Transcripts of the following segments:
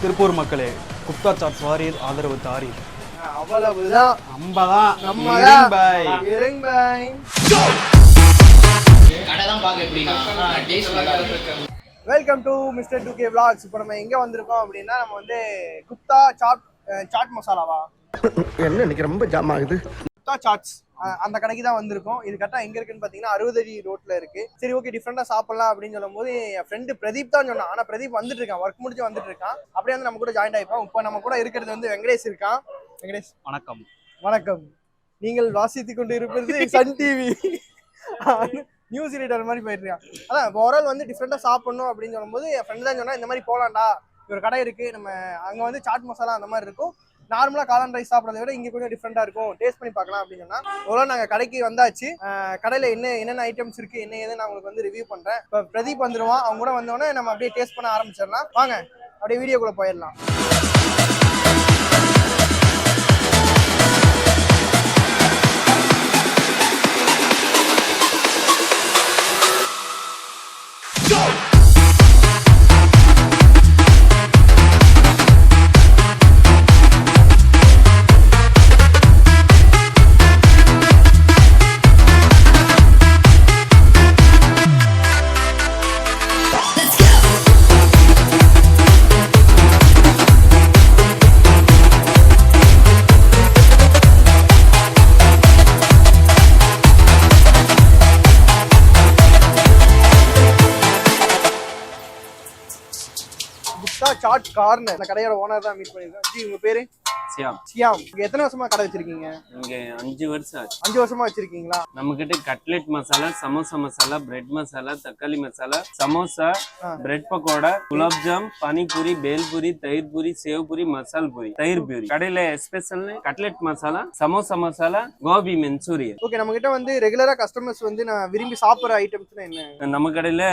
திருப்பூர் மக்களே, குப்தா சாட்ஸ் வாரியர் ஆதரவு தாரீர். அவ்வளவுதான். Welcome to mister 2K vlogs. இப்போ நம்ம எங்க வந்திருக்கோம் அப்படின்னா, நம்ம வந்து குப்தா சாட் மசாலாவா என்ன இன்னைக்கு ரொம்ப ஜாம் ஆகுது. குப்தா சாட்ஸ் அந்த கடைக்கு தான் வந்திருக்கோம். இது கரெக்டாக எங்க இருக்குன்னு பார்த்தீங்கன்னா 60 அடி ரோட்ல இருக்கு. சரி, ஓகே, டிஃப்ரெண்டா சாப்பிடலாம் அப்படின்னு சொல்லும் போது என் ஃப்ரெண்டு பிரதீப் தான் சொன்னான். ஆனா பிரதீப் வந்துட்டு இருக்கான், ஒர்க் முடிச்சு வந்துட்டு இருக்கான். அப்படியே வந்து நம்ம கூட ஜாயின் ஆயிப்போம். இப்போ நம்ம கூட இருக்கிறது வந்து வெங்கடேஷ் இருக்கான். வெங்கடேஷ் வணக்கம். வணக்கம். நீங்கள் வாசித்துக் கொண்டு இருப்பது சன் டிவி நியூஸ் ரீடர் மாதிரி போயிட்டு இருக்கான். அதான் ஓவரால் வந்து டிஃப்ரெண்டா சாப்பிடணும் அப்படின்னு சொல்லும்போது என் ஃப்ரெண்டு தான் சொன்னா, இந்த மாதிரி போலாம்டா, ஒரு கடை இருக்கு, நம்ம அங்க வந்து சாட் மசாலா அந்த மாதிரி இருக்கும், நார்மலா காளான் ரைஸ் சாப்பிட்றத விட இங்க கொஞ்சம் டிஃப்ரெண்டா இருக்கும், டேஸ்ட் பண்ணி பார்க்கலாம் அப்படின்னு சொன்னா, ஓரளவு நாங்க கடைக்கு வந்தாச்சு. கடையில என்னென்ன ஐட்டம்ஸ் இருக்கு, என்ன ஏதுன்னு நான் உங்களுக்கு வந்து ரிவ்யூ பண்றேன். இப்போ பிரதீப் வந்துருவான். அவங்க கூட வந்தோடனே நம்ம அப்படியே டேஸ்ட் பண்ண ஆரம்பிச்சிடலாம். வாங்க அப்படியே வீடியோக்குள்ள போயிடலாம். சாட் கார்னர், இந்த கடையோட ஓனர் தான் மீட் பண்ணிருக்கோம். ஜி, உங்க பேரு? சியாம். எத்தனை வருஷமா கடை வச்சிருக்கீங்க? இங்க 5 வருஷம் ஆச்சு. 5 வருஷமா வச்சிருக்கீங்களா? நம்ம கிட்ட கட்லெட் மசாலா, சமோசா மசாலா, பிரெட் மசாலா, தக்காளி மசாலா, சமோசா, பிரெட் பக்கோடா, குலாப் ஜாம், பானிபூரி, பேல்பூரி, தயிர் பூரி, சேவ் பூரி, மசால் பூரி, தயிர் பூரி. கடையில special cutlet masala, samosa masala, gobi Manchurian. Okay, நம்ம கிட்ட வந்து ரெகுலரா கஸ்டமர்ஸ் வந்து நான் விரும்பி சாப்பிடுற ஐட்டம்ஸ் என்ன? நம்ம கடையில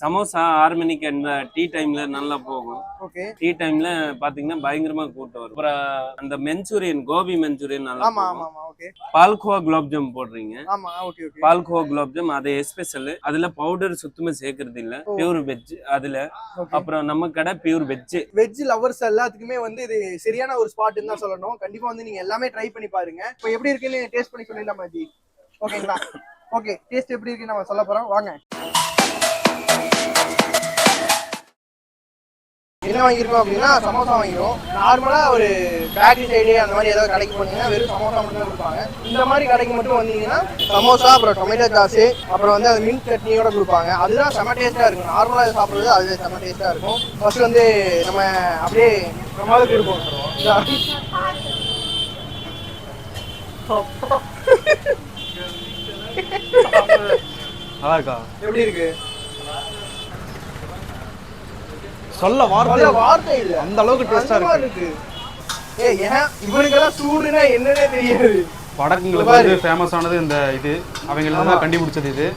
சமோசா 6 மணிக்கு அந்த டீ டைம்ல நல்லா போகும். ஓகே, டீ டைம்ல பாத்தீங்கன்னா பயங்கரமா கூட்டம் வரும். அப்புறம் அந்த மஞ்சூரியன், கோபி மஞ்சூரியன் நல்லா. ஆமா ஆமா ஆமா. ஓகே, பால்கோவா குலாப் ஜாம் போடுறீங்க? ஆமா. Okay okay. Palkova gulab jam அது ஸ்பெஷல். அதுல பவுடர் சுத்தமா சேர்க்கறது இல்ல, பியூர் வெஜ் அதுல. அப்புறம் நம்ம கடை பியூர் வெஜ் லவர்ஸ் எல்லாத்துக்குமே வந்து இது சரியான ஒரு ஸ்பாட்னு தான் சொல்லணும். கண்டிப்பா வந்து நீங்க எல்லாமே ட்ரை பண்ணி பாருங்க. இப்போ எப்படி இருக்குன்னு டேஸ்ட் பண்ணி சொல்லிடலாமா ஜி? ஓகேங்களா? ஓகே, டேஸ்ட் எப்படி இருக்குன்னு நம்ம சொல்ல போறோம். வாங்க. என்ன வாங்கியிருக்கோம் அப்படின்னா, சமோசா வாங்கிடுவோம். நார்மலா ஒரு பேக்கரி சைடு அந்த மாதிரி ஏதாவது கடைக்கு போனீங்கன்னா வெறும் சமோசா மட்டும் தான் கொடுப்பாங்க. இந்த மாதிரி கடைக்கு மட்டும் வந்தீங்கன்னா சமோசா, அப்புறம் டொமேட்டோ சாஸ், அப்புறம் வந்து அது மின்ட் சட்னியோட கொடுப்பாங்க. அதுதான் செம டேஸ்டா இருக்கும். நார்மலா சாப்பிடுறது அது செம டேஸ்டா இருக்கும். ஃபர்ஸ்ட் வந்து நம்ம அப்படியே நம்மளுக்கு கொடுப்போம். நல்லா இருக்கா? எப்படி இருக்கு? சொல்ல வார்த்தை இல்ல, அந்த அளவுக்கு டேஸ்டா இருக்கு. ஏன் இவனுக்கெல்லாம் சூடுனா என்னன்னே தெரியாது. வடக்குங்களுக்கு வந்து ஃபேமஸ் ஆனது இந்த இது, அவங்க தான் கண்டுபிடிச்சது இது.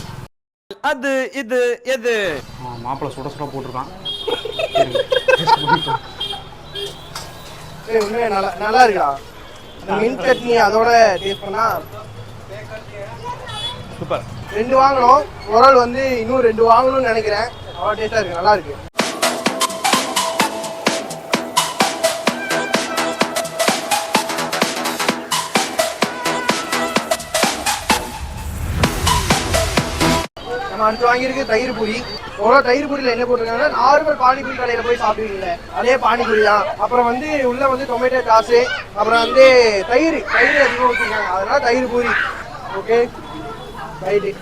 அது இது எது? மாப்பிள்ளை சுட சுட போட்டிருக்கான். உண்மையா நல்லா இருக்கா? மின்ட் சட்னி அதோட டேஸ்ட் பண்ணா சூப்பர். 2 வாங்கணும். ஒரு வந்து இன்னும் 2 வாங்கணும்னு நினைக்கிறேன். அவ்வளோ டேஸ்டா இருக்கு, நல்லா இருக்கு. அடுத்து வாங்கியிருக்கு தயிர் பூரி. ஒரு தயிர் பூரியில என்ன போட்டிருக்காங்கன்னா, நார்மல் பானிபூரி கடையில போய் சாப்பிடுவீங்கல்ல அதே பானிபூரி தான். அப்புறம் வந்து உள்ள வந்து டொமேட்டோ சாஸ், அப்புறம் வந்து தயிர் அதிகமாக ஊற்றிருக்காங்க, அதனால தயிர் பூரி. Okay, right.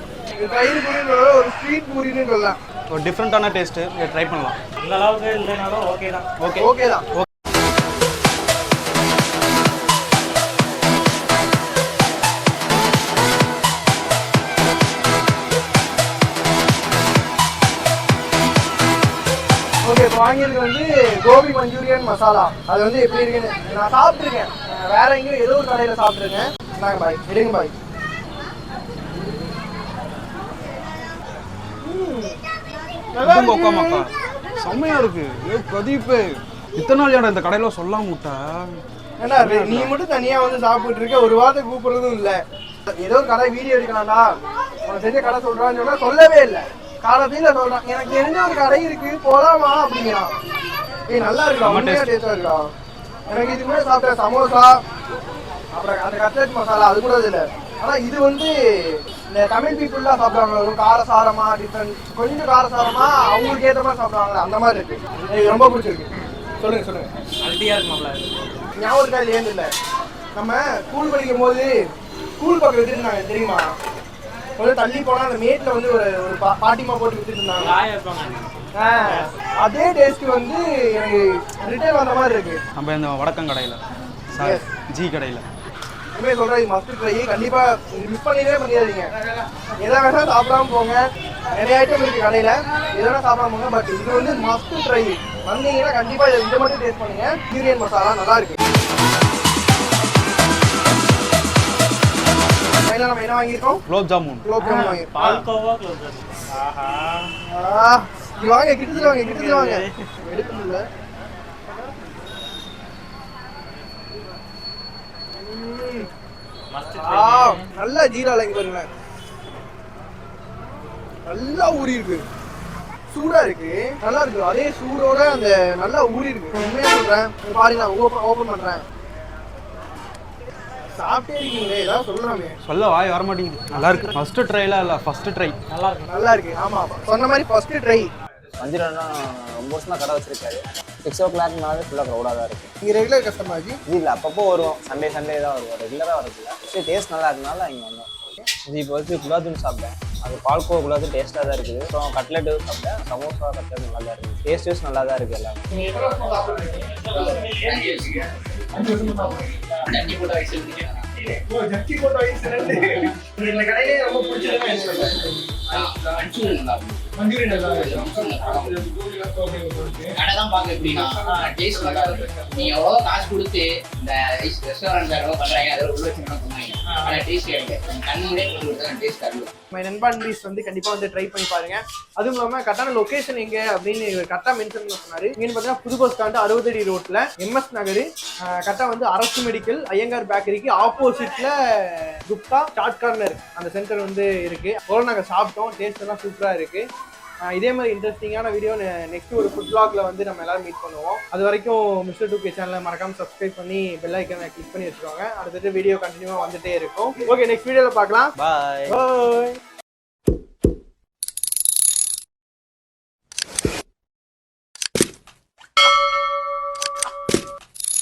தயிர் பூரின்னு ஒரு ஸ்வீட் பூரின்னு சொல்லலாம். ஒரு டிஃப்ரெண்டான டேஸ்ட், ட்ரை பண்ணலாம். இந்த அளவுக்கு இல்லைனாலும் ஓகே தான். ஓகே தான். ஓகே, இப்போ வாங்கியிருக்கு வந்து கோபி மஞ்சூரியன் மசாலா. அது வந்து எப்படி இருக்குன்னு நான் சாப்பிட்ருக்கேன், வேற எங்கேயும் ஏதோ ஒரு கடையில் சாப்பிட்ருக்கேன். நாங்கள் பாய் எடுங்க பாய். செம்மையா இருக்கு. பிரதீப், இத்தனை நாள் ஏன்டா இந்த கடையில சொல்லாம விட்டா? ஏன்னா நீ மட்டும் தனியா வந்து சாப்பிட்டு இருக்க, ஒரு வாரத்தை கூப்பிடுறதும் இல்லை. ஏதோ கடை வீடியோ எடுக்கலாம்டா, உனக்கு தெரிஞ்ச கடை சொல்றான்னு சொன்னா சொல்லவே இல்லை. காலத்துல சொல்றான், எனக்கு தெரிஞ்ச ஒரு கடை இருக்கு போலாமா அப்படிங்கிறான். ஏய் நல்லா இருக்குடா, உண்மையா டேஸ்டா இருக்குடா. எனக்கு இதுக்கு முன்னாடி சாப்பிட்ட சமோசா அப்புறம் அந்த கட்லெட் மசாலா அது கூட இல்லை. ஆனா இது வந்து இந்த தமிழ் பீப்புள்லாம் சாப்பிடுவாங்க, காரசாரமா டிஃப்ரெண்ட், கொஞ்சம் காரசாரமா அவங்களுக்கு ஏற்ற மாதிரி சாப்பிடுவாங்களா அந்த மாதிரி இருக்கு. எனக்கு ரொம்ப பிடிச்சிருக்கு. சொல்லுங்க. அல்டியா இருக்குமாப்ல. ஞாபகம் இருக்கா இல்லையான்னு இல்லை, நம்ம ஸ்கூல் படிக்கும் போது ஸ்கூல் பக்கம் வித்துருந்தாங்க தெரியுமா? கொஞ்சம் தள்ளி போனா அந்த மேட்ல வந்து ஒரு பாட்டிமா போட்டு வித்துட்டு இருந்தாங்க. காயா இருப்பாங்க. அதே டேஸ்ட் வந்து எனக்கு ரிட்டர்ன் வந்த மாதிரி இருக்கு. நம்ம இந்த வடக்கம் கடையில் ஜி கடையில் இனிமே சொல்றேன், இது மஸ்ட் ட்ரை. கண்டிப்பா மிஸ் பண்ணிடவே பண்ணிடாதீங்க. எதை வேணா சாப்பிடாம போங்க, நிறைய ஐட்டம் இருக்கு கடையில, எதை வேணா சாப்பிடாம போங்க. பட் இது வந்து மஸ்ட் ட்ரை. வந்தீங்கன்னா கண்டிப்பா இதை மட்டும் டேஸ்ட் பண்ணுங்க. பிரியாணி மசாலா நல்லா இருக்கு. நம்ம என்ன வாங்கியிருக்கோம்? குலோப் ஜாமுன் வாங்கியிருக்கோம். பால்கோவா குலோப் ஜாமுன். ஆஹா. இது வாங்க, கிட்டத்துல வாங்க. எடுக்க முடியல. மஸ்ட் நல்லா ஜீரா இங்க பாருங்க, நல்லா ஊறி இருக்கு, சூடா இருக்கு, நல்லா இருக்கு. அதே சூடோட அந்த நல்லா ஊறி இருக்கு. உண்மையா சொல்றேன், பாருங்க நான் ஓபன் பண்றேன். சாப்பிட்டே இருக்கீங்களே, ஏதாவது சொல்லலாமே. சொல்ல வாய் வர மாட்டேங்குது. நல்லா இருக்கு. ஃபர்ஸ்ட் ட்ரைல இல்ல, ஃபர்ஸ்ட் ட்ரை நல்லா இருக்கு. ஆமா, சொன்ன மாதிரி ஃபர்ஸ்ட் ட்ரை. மஞ்சுரன்னா ரொம்ப வருஷமா கடை வச்சிருக்காரு. 6 o'clock மேலே ஃபுல்லாக க்ரௌடாக தான் இருக்கும். நீங்க ரெகுலர் கஸ்டமர் ஜி? இது இல்லை, அப்பப்போ வருவோம். சண்டே தான் வருவோம், ரெகுலராக வரதில்ல. சரி, டேஸ்ட் நல்லா இருக்கனால இங்கே வந்தோம். இது இப்போ வந்து குலாப்ஜாமுன் சாப்பிட்டேன். அது பால்கோவா குலாப்ஜாமுன் டேஸ்ட்டாக தான் இருக்குது. அப்புறம் கட்லெட்டு சாப்பிட்டேன். சமோசா கட்லெட் நல்லா தான் இருக்குது. டேஸ்ட் நல்லா தான் இருக்குது எல்லாமே. இந்த கடையிலே ரொம்ப பிடிச்சது கடை தான் பார்க்க எப்படின்னா டேஸ்ட் நல்லா இருக்கு. நீங்க எவ்வளவு காசு கொடுத்து இந்த ரெஸ்டாரண்ட் பண்றாங்க, அதை உள்ள வச்சு பண்ணுவாங்க, ஆனா டேஸ்ட் கிடையாது. கண்ணுடைய டேஸ்ட் கிடையாது. மை நண்பன் பீஸ் வந்து கண்டிப்பா வந்து ட்ரை பண்ணி பாருங்க. அதுவும் இல்லாம கரெக்டான லொகேஷன் எங்க அப்படின்னு கரெக்டா மென்ஷன் பண்ண சொன்னாரு. இங்கன்னு பாத்தீங்கன்னா புது பஸ் ஸ்டாண்டு 60 அடி ரோட்ல MS நகர், கரெக்டா வந்து அரசு மெடிக்கல் ஐயங்கார் பேக்கரிக்கு ஆப்போசிட்ல குப்தா ஷார்ட் கார்னர் அந்த சென்டர் வந்து இருக்கு. அவ்வளோ நாங்க சாப்பிட்டோம், டேஸ்ட் எல்லாம் சூப்பரா இருக்கு. இதே மாதிரி இன்ட்ரெஸ்டிங்கான வீடியோ நெக்ஸ்ட் ஒரு ஃபுட் vlogல வந்து நம்ம எல்லாரும் மீட் பண்ணுவோம். அது வரைக்கும் மிஸ்டர் 2K சேனலை மறக்காம சப்ஸ்கிரைப் பண்ணி பெல் ஐக்கானை கிளிக் பண்ணி வச்சுக்கோங்க. அடுத்தது வீடியோ கண்டினியூவா வந்துட்டே இருக்கும். ஓகே, நெக்ஸ்ட் வீடியோல பார்க்கலாம். பாய். பாய்.